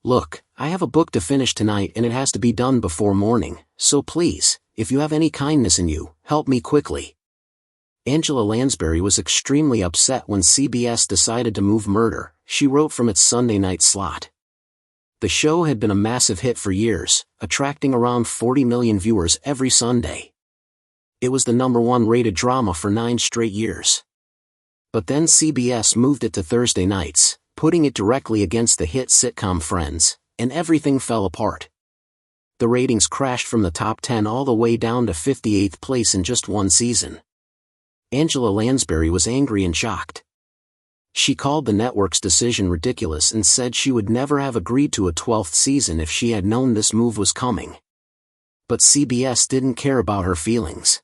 "Look, I have a book to finish tonight and it has to be done before morning, so please, if you have any kindness in you, help me quickly." Angela Lansbury was extremely upset when CBS decided to move Murder, She Wrote from its Sunday night slot. The show had been a massive hit for years, attracting around 40 million viewers every Sunday. It was the #1 rated drama for 9 straight years. But then CBS moved it to Thursday nights, putting it directly against the hit sitcom Friends, and everything fell apart. The ratings crashed from the top 10 all the way down to 58th place in just one season. Angela Lansbury was angry and shocked. She called the network's decision ridiculous and said she would never have agreed to a 12th season if she had known this move was coming. But CBS didn't care about her feelings.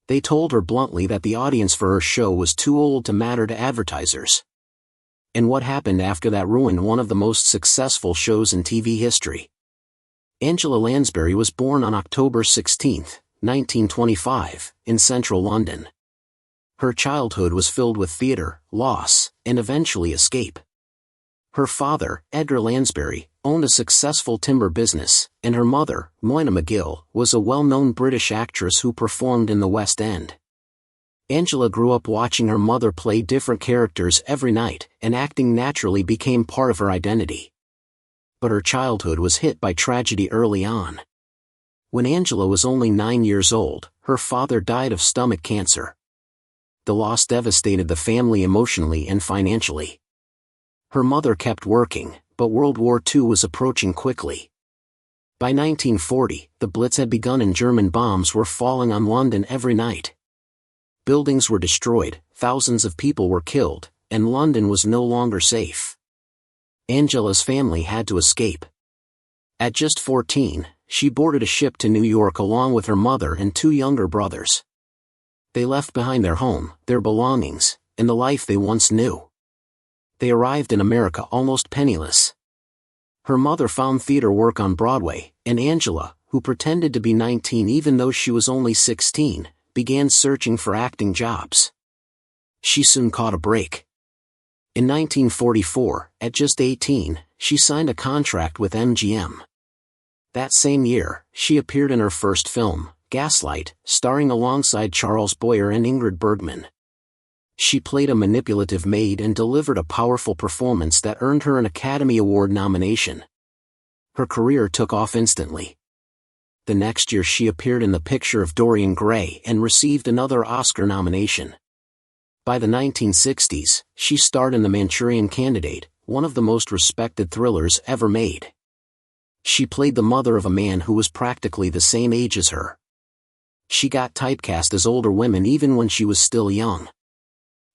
They told her bluntly that the audience for her show was too old to matter to advertisers. And what happened after that ruined one of the most successful shows in TV history. Angela Lansbury was born on October 16, 1925, in central London. Her childhood was filled with theatre, loss, and eventually escape. Her father, Edgar Lansbury, owned a successful timber business, and her mother, Moyna McGill, was a well-known British actress who performed in the West End. Angela grew up watching her mother play different characters every night, and acting naturally became part of her identity. But her childhood was hit by tragedy early on. When Angela was only 9 years old, her father died of stomach cancer. The loss devastated the family emotionally and financially. Her mother kept working, but World War II was approaching quickly. By 1940, the Blitz had begun and German bombs were falling on London every night. Buildings were destroyed, thousands of people were killed, and London was no longer safe. Angela's family had to escape. At just 14, she boarded a ship to New York along with her mother and 2 younger brothers. They left behind their home, their belongings, and the life they once knew. They arrived in America almost penniless. Her mother found theater work on Broadway, and Angela, who pretended to be 19 even though she was only 16, began searching for acting jobs. She soon caught a break. In 1944, at just 18, she signed a contract with MGM. That same year, she appeared in her first film, Gaslight, starring alongside Charles Boyer and Ingrid Bergman. She played a manipulative maid and delivered a powerful performance that earned her an Academy Award nomination. Her career took off instantly. The next year she appeared in The Picture of Dorian Gray and received another Oscar nomination. By the 1960s, she starred in The Manchurian Candidate, one of the most respected thrillers ever made. She played the mother of a man who was practically the same age as her. She got typecast as older women even when she was still young.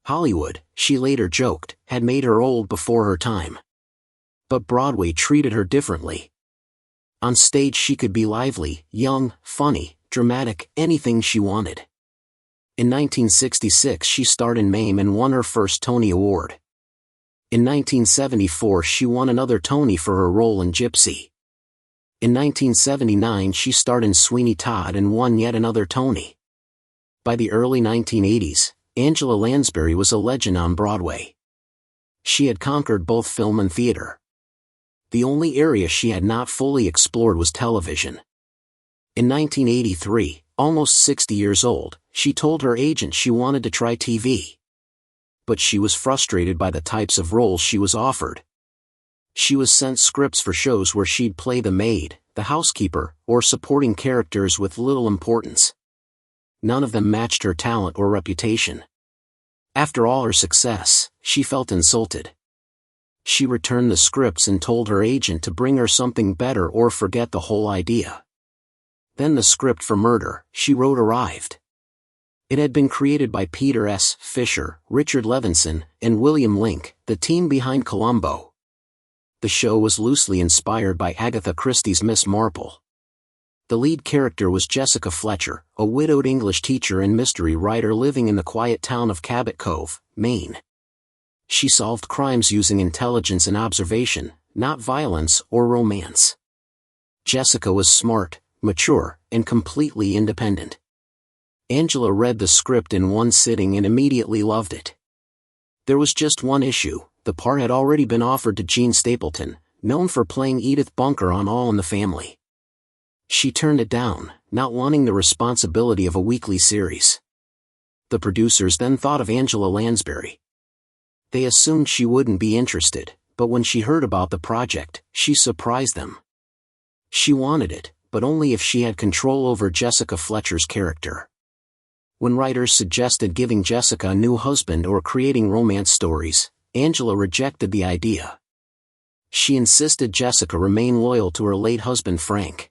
Hollywood, she later joked, had made her old before her time. But Broadway treated her differently. On stage she could be lively, young, funny, dramatic, anything she wanted. In 1966 she starred in Mame and won her first Tony Award. In 1974 she won another Tony for her role in Gypsy. In 1979 she starred in Sweeney Todd and won yet another Tony. By the early 1980s, Angela Lansbury was a legend on Broadway. She had conquered both film and theater. The only area she had not fully explored was television. In 1983, almost 60 years old, she told her agent she wanted to try TV. But she was frustrated by the types of roles she was offered. She was sent scripts for shows where she'd play the maid, the housekeeper, or supporting characters with little importance. None of them matched her talent or reputation. After all her success, she felt insulted. She returned the scripts and told her agent to bring her something better or forget the whole idea. Then the script for Murder, She Wrote arrived. It had been created by Peter S. Fisher, Richard Levinson, and William Link, the team behind Columbo. The show was loosely inspired by Agatha Christie's Miss Marple. The lead character was Jessica Fletcher, a widowed English teacher and mystery writer living in the quiet town of Cabot Cove, Maine. She solved crimes using intelligence and observation, not violence or romance. Jessica was smart, mature, and completely independent. Angela read the script in one sitting and immediately loved it. There was just one issue: the part had already been offered to Jean Stapleton, known for playing Edith Bunker on All in the Family. She turned it down, not wanting the responsibility of a weekly series. The producers then thought of Angela Lansbury. They assumed she wouldn't be interested, but when she heard about the project, she surprised them. She wanted it, but only if she had control over Jessica Fletcher's character. When writers suggested giving Jessica a new husband or creating romance stories, Angela rejected the idea. She insisted Jessica remain loyal to her late husband Frank.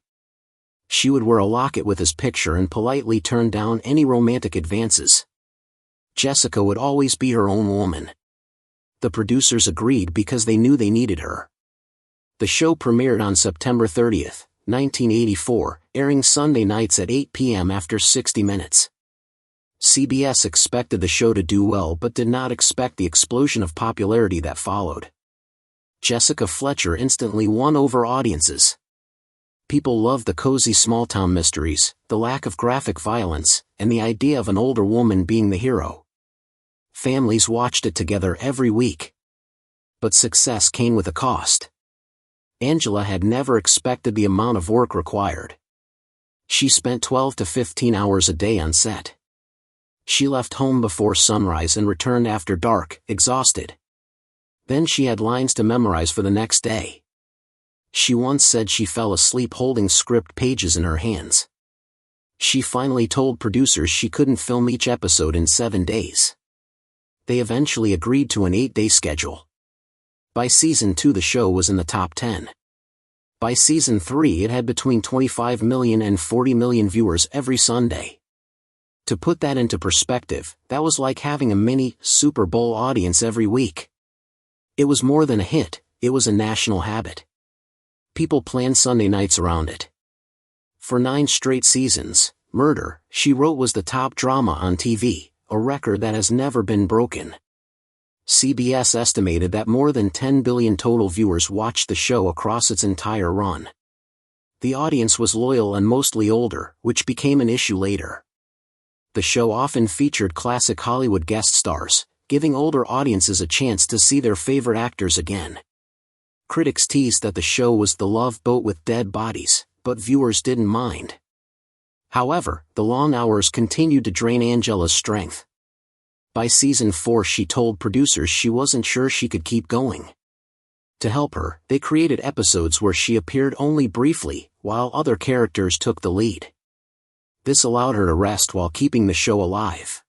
She would wear a locket with his picture and politely turn down any romantic advances. Jessica would always be her own woman. The producers agreed because they knew they needed her. The show premiered on September 30, 1984, airing Sunday nights at 8 p.m. after 60 Minutes. CBS expected the show to do well but did not expect the explosion of popularity that followed. Jessica Fletcher instantly won over audiences. People loved the cozy small-town mysteries, the lack of graphic violence, and the idea of an older woman being the hero. Families watched it together every week. But success came with a cost. Angela had never expected the amount of work required. She spent 12 to 15 hours a day on set. She left home before sunrise and returned after dark, exhausted. Then she had lines to memorize for the next day. She once said she fell asleep holding script pages in her hands. She finally told producers she couldn't film each episode in 7 days. They eventually agreed to an 8-day schedule. By season 2 the show was in the top 10. By season 3 it had between 25 million and 40 million viewers every Sunday. To put that into perspective, that was like having a mini Super Bowl audience every week. It was more than a hit, it was a national habit. People planned Sunday nights around it. For 9 straight seasons, Murder, She Wrote was the top drama on TV, a record that has never been broken. CBS estimated that more than 10 billion total viewers watched the show across its entire run. The audience was loyal and mostly older, which became an issue later. The show often featured classic Hollywood guest stars, giving older audiences a chance to see their favorite actors again. Critics teased that the show was the Love Boat with dead bodies, but viewers didn't mind. However, the long hours continued to drain Angela's strength. By season 4 she told producers she wasn't sure she could keep going. To help her, they created episodes where she appeared only briefly, while other characters took the lead. This allowed her to rest while keeping the show alive.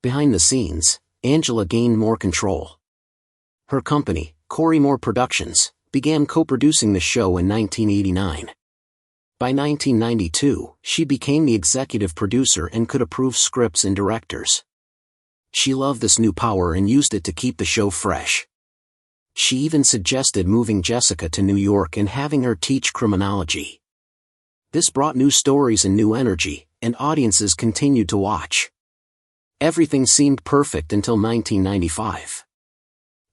Behind the scenes, Angela gained more control. Her company, Corymore Productions, began co-producing the show in 1989. By 1992, she became the executive producer and could approve scripts and directors. She loved this new power and used it to keep the show fresh. She even suggested moving Jessica to New York and having her teach criminology. This brought new stories and new energy, and audiences continued to watch. Everything seemed perfect until 1995.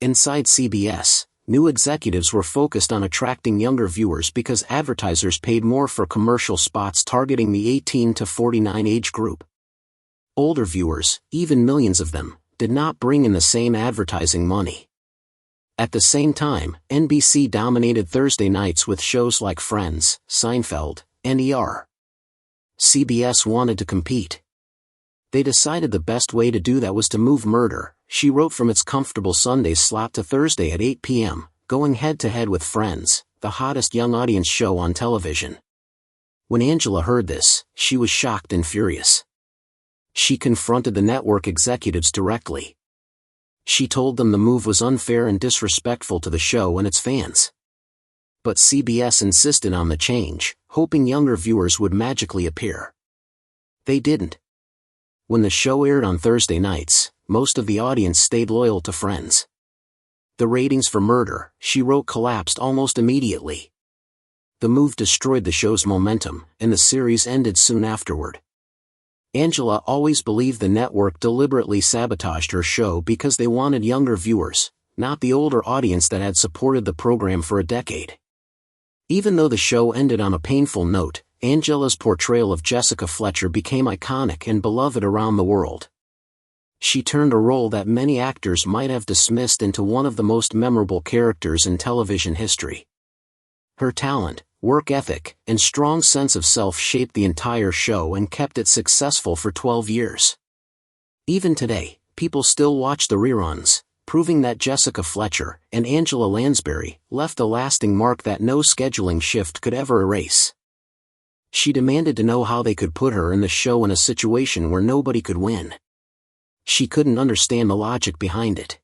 Inside CBS, new executives were focused on attracting younger viewers because advertisers paid more for commercial spots targeting the 18 to 49 age group. Older viewers, even millions of them, did not bring in the same advertising money. At the same time, NBC dominated Thursday nights with shows like Friends, Seinfeld, and ER. CBS wanted to compete. They decided the best way to do that was to move Murder, She Wrote from its comfortable Sunday slot to Thursday at 8 p.m., going head-to-head with Friends, the hottest young audience show on television. When Angela heard this, she was shocked and furious. She confronted the network executives directly. She told them the move was unfair and disrespectful to the show and its fans. But CBS insisted on the change, hoping younger viewers would magically appear. They didn't. When the show aired on Thursday nights, most of the audience stayed loyal to Friends. The ratings for Murder, She Wrote collapsed almost immediately. The move destroyed the show's momentum, and the series ended soon afterward. Angela always believed the network deliberately sabotaged her show because they wanted younger viewers, not the older audience that had supported the program for a decade. Even though the show ended on a painful note, Angela's portrayal of Jessica Fletcher became iconic and beloved around the world. She turned a role that many actors might have dismissed into one of the most memorable characters in television history. Her talent, work ethic, and strong sense of self shaped the entire show and kept it successful for 12 years. Even today, people still watch the reruns, proving that Jessica Fletcher and Angela Lansbury left a lasting mark that no scheduling shift could ever erase. She demanded to know how they could put her in the show in a situation where nobody could win. She couldn't understand the logic behind it.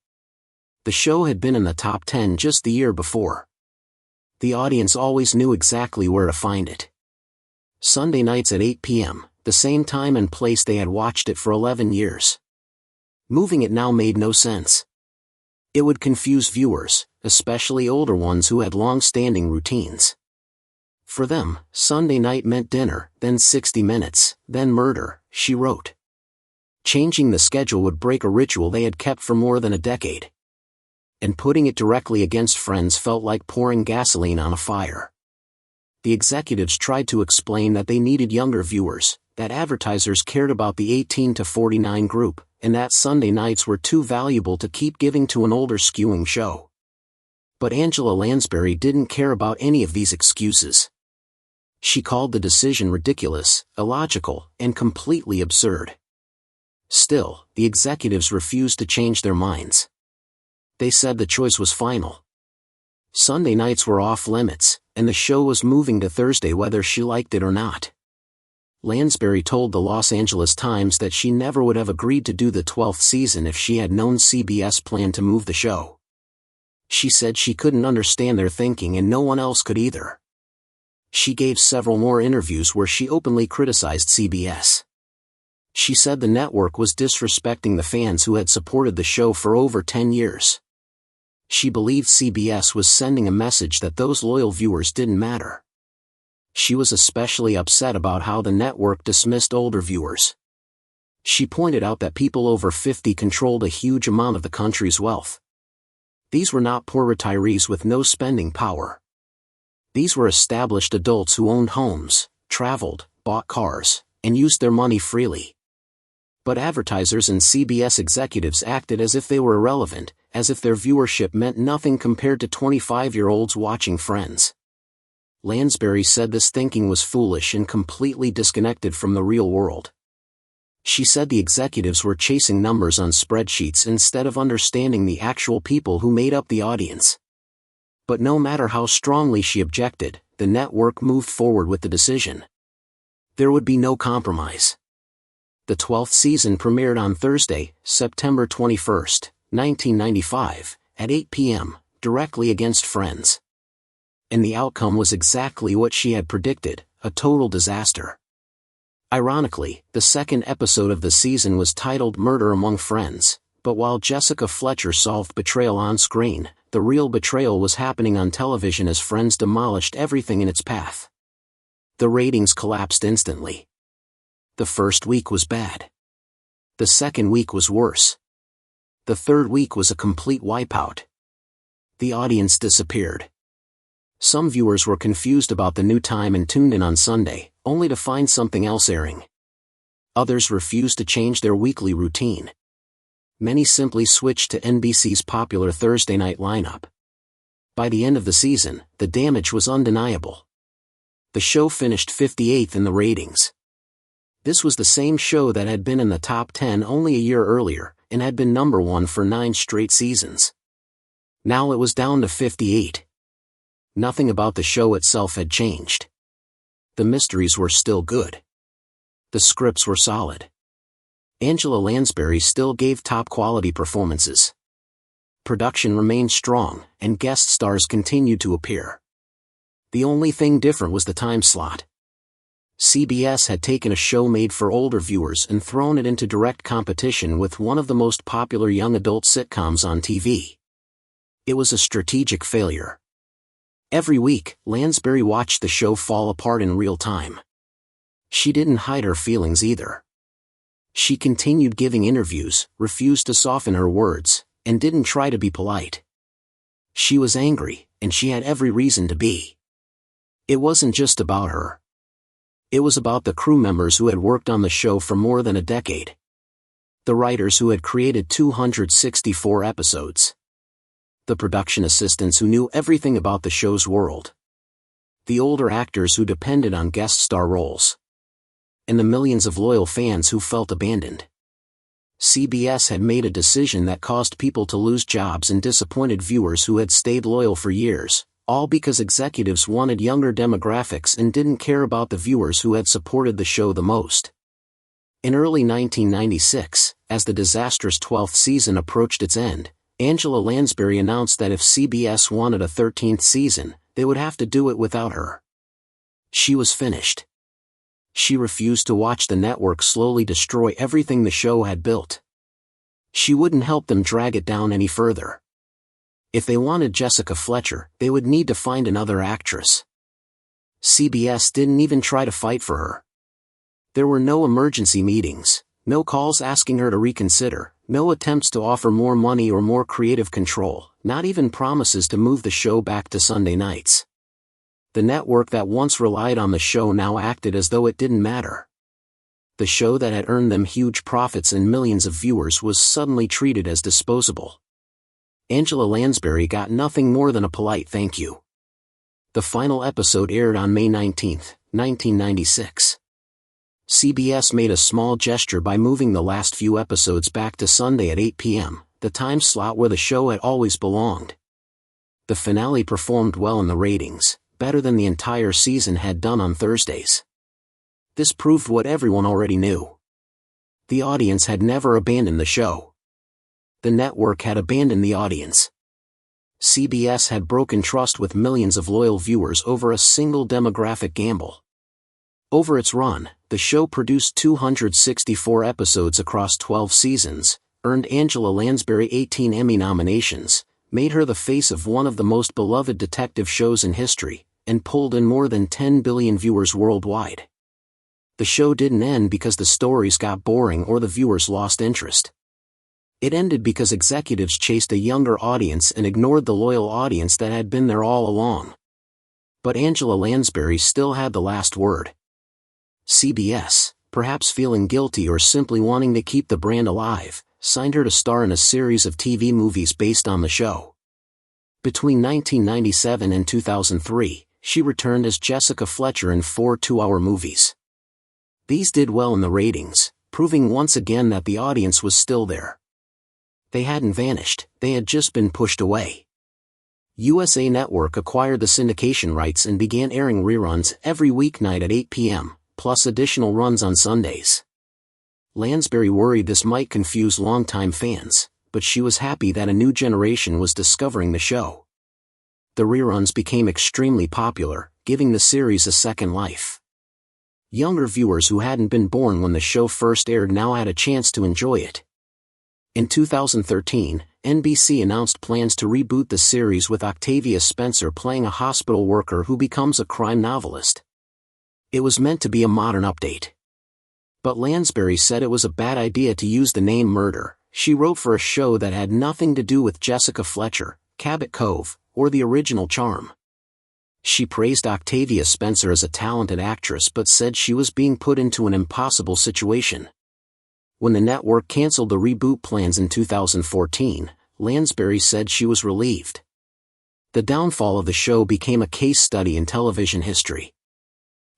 The show had been in the top 10 just the year before. The audience always knew exactly where to find it. Sunday nights at 8 p.m., the same time and place they had watched it for 11 years. Moving it now made no sense. It would confuse viewers, especially older ones who had long-standing routines. For them, Sunday night meant dinner, then 60 Minutes, then murder, she wrote. Changing the schedule would break a ritual they had kept for more than a decade. And putting it directly against Friends felt like pouring gasoline on a fire. The executives tried to explain that they needed younger viewers, that advertisers cared about the 18 to 49 group, and that Sunday nights were too valuable to keep giving to an older skewing show. But Angela Lansbury didn't care about any of these excuses. She called the decision ridiculous, illogical, and completely absurd. Still, the executives refused to change their minds. They said the choice was final. Sunday nights were off limits, and the show was moving to Thursday whether she liked it or not. Lansbury told the Los Angeles Times that she never would have agreed to do the 12th season if she had known CBS planned to move the show. She said she couldn't understand their thinking and no one else could either. She gave several more interviews where she openly criticized CBS. She said the network was disrespecting the fans who had supported the show for over 10 years. She believed CBS was sending a message that those loyal viewers didn't matter. She was especially upset about how the network dismissed older viewers. She pointed out that people over 50 controlled a huge amount of the country's wealth. These were not poor retirees with no spending power. These were established adults who owned homes, traveled, bought cars, and used their money freely. But advertisers and CBS executives acted as if they were irrelevant, as if their viewership meant nothing compared to 25-year-olds watching Friends. Lansbury said this thinking was foolish and completely disconnected from the real world. She said the executives were chasing numbers on spreadsheets instead of understanding the actual people who made up the audience. But no matter how strongly she objected, the network moved forward with the decision. There would be no compromise. The 12th season premiered on Thursday, September 21, 1995, at 8 p.m., directly against Friends. And the outcome was exactly what she had predicted, a total disaster. Ironically, the second episode of the season was titled Murder Among Friends, but while Jessica Fletcher solved betrayal on screen, the real betrayal was happening on television as Friends demolished everything in its path. The ratings collapsed instantly. The first week was bad. The second week was worse. The third week was a complete wipeout. The audience disappeared. Some viewers were confused about the new time and tuned in on Sunday, only to find something else airing. Others refused to change their weekly routine. Many simply switched to NBC's popular Thursday night lineup. By the end of the season, the damage was undeniable. The show finished 58th in the ratings. This was the same show that had been in the top 10 only a year earlier, and had been number 1 for 9 straight seasons. Now it was down to 58. Nothing about the show itself had changed. The mysteries were still good. The scripts were solid. Angela Lansbury still gave top-quality performances. Production remained strong, and guest stars continued to appear. The only thing different was the time slot. CBS had taken a show made for older viewers and thrown it into direct competition with one of the most popular young adult sitcoms on TV. It was a strategic failure. Every week, Lansbury watched the show fall apart in real time. She didn't hide her feelings either. She continued giving interviews, refused to soften her words, and didn't try to be polite. She was angry, and she had every reason to be. It wasn't just about her. It was about the crew members who had worked on the show for more than a decade. The writers who had created 264 episodes. The production assistants who knew everything about the show's world. The older actors who depended on guest star roles. And the millions of loyal fans who felt abandoned. CBS had made a decision that caused people to lose jobs and disappointed viewers who had stayed loyal for years, all because executives wanted younger demographics and didn't care about the viewers who had supported the show the most. In early 1996, as the disastrous 12th season approached its end, Angela Lansbury announced that if CBS wanted a 13th season, they would have to do it without her. She was finished. She refused to watch the network slowly destroy everything the show had built. She wouldn't help them drag it down any further. If they wanted Jessica Fletcher, they would need to find another actress. CBS didn't even try to fight for her. There were no emergency meetings, no calls asking her to reconsider, no attempts to offer more money or more creative control, not even promises to move the show back to Sunday nights. The network that once relied on the show now acted as though it didn't matter. The show that had earned them huge profits and millions of viewers was suddenly treated as disposable. Angela Lansbury got nothing more than a polite thank you. The final episode aired on May 19, 1996. CBS made a small gesture by moving the last few episodes back to Sunday at 8 p.m., the time slot where the show had always belonged. The finale performed well in the ratings, better than the entire season had done on Thursdays. This proved what everyone already knew. The audience had never abandoned the show. The network had abandoned the audience. CBS had broken trust with millions of loyal viewers over a single demographic gamble. Over its run, the show produced 264 episodes across 12 seasons, earned Angela Lansbury 18 Emmy nominations, made her the face of one of the most beloved detective shows in history, and pulled in more than 10 billion viewers worldwide. The show didn't end because the stories got boring or the viewers lost interest. It ended because executives chased a younger audience and ignored the loyal audience that had been there all along. But Angela Lansbury still had the last word. CBS, perhaps feeling guilty or simply wanting to keep the brand alive, signed her to star in a series of TV movies based on the show. Between 1997 and 2003, she returned as Jessica Fletcher in 4 two-hour movies. These did well in the ratings, proving once again that the audience was still there. They hadn't vanished, they had just been pushed away. USA Network acquired the syndication rights and began airing reruns every weeknight at 8 p.m., plus additional runs on Sundays. Lansbury worried this might confuse longtime fans, but she was happy that a new generation was discovering the show. The reruns became extremely popular, giving the series a second life. Younger viewers who hadn't been born when the show first aired now had a chance to enjoy it. In 2013, NBC announced plans to reboot the series with Octavia Spencer playing a hospital worker who becomes a crime novelist. It was meant to be a modern update. But Lansbury said it was a bad idea to use the name Murder. She wrote for a show that had nothing to do with Jessica Fletcher, Cabot Cove, or the original charm. She praised Octavia Spencer as a talented actress but said she was being put into an impossible situation. When the network canceled the reboot plans in 2014, Lansbury said she was relieved. The downfall of the show became a case study in television history.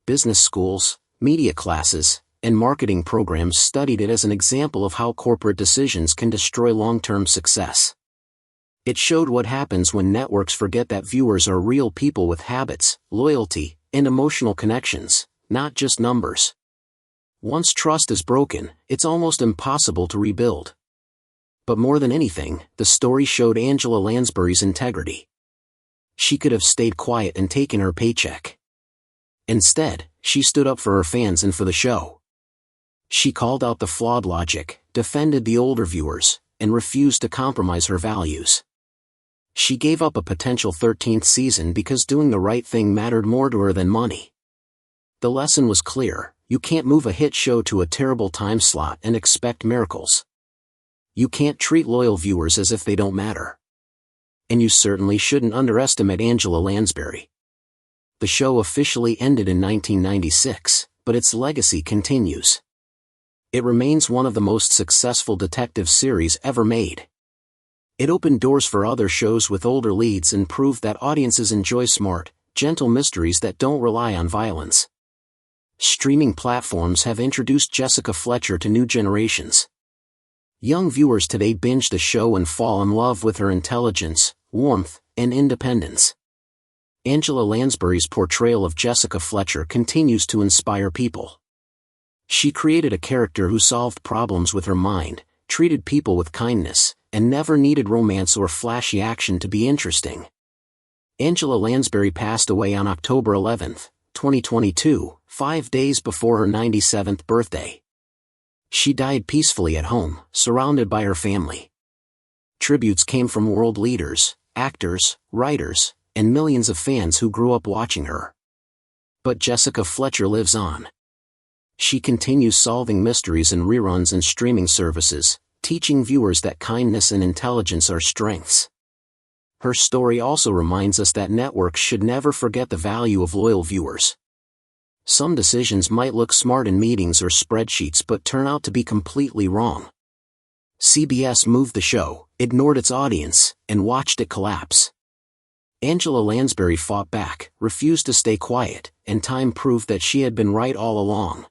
Business schools, media classes, and marketing programs studied it as an example of how corporate decisions can destroy long-term success. It showed what happens when networks forget that viewers are real people with habits, loyalty, and emotional connections, not just numbers. Once trust is broken, it's almost impossible to rebuild. But more than anything, the story showed Angela Lansbury's integrity. She could have stayed quiet and taken her paycheck. Instead, she stood up for her fans and for the show. She called out the flawed logic, defended the older viewers, and refused to compromise her values. She gave up a potential 13th season because doing the right thing mattered more to her than money. The lesson was clear: you can't move a hit show to a terrible time slot and expect miracles. You can't treat loyal viewers as if they don't matter. And you certainly shouldn't underestimate Angela Lansbury. The show officially ended in 1996, but its legacy continues. it remains one of the most successful detective series ever made. It opened doors for other shows with older leads and proved that audiences enjoy smart, gentle mysteries that don't rely on violence. Streaming platforms have introduced Jessica Fletcher to new generations. Young viewers today binge the show and fall in love with her intelligence, warmth, and independence. Angela Lansbury's portrayal of Jessica Fletcher continues to inspire people. She created a character who solved problems with her mind, treated people with kindness, and never needed romance or flashy action to be interesting. Angela Lansbury passed away on October 11, 2022, 5 days before her 97th birthday. She died peacefully at home, surrounded by her family. Tributes came from world leaders, actors, writers, and millions of fans who grew up watching her. But Jessica Fletcher lives on. She continues solving mysteries in reruns and streaming services, teaching viewers that kindness and intelligence are strengths. Her story also reminds us that networks should never forget the value of loyal viewers. Some decisions might look smart in meetings or spreadsheets but turn out to be completely wrong. CBS moved the show, ignored its audience, and watched it collapse. Angela Lansbury fought back, refused to stay quiet, and time proved that she had been right all along.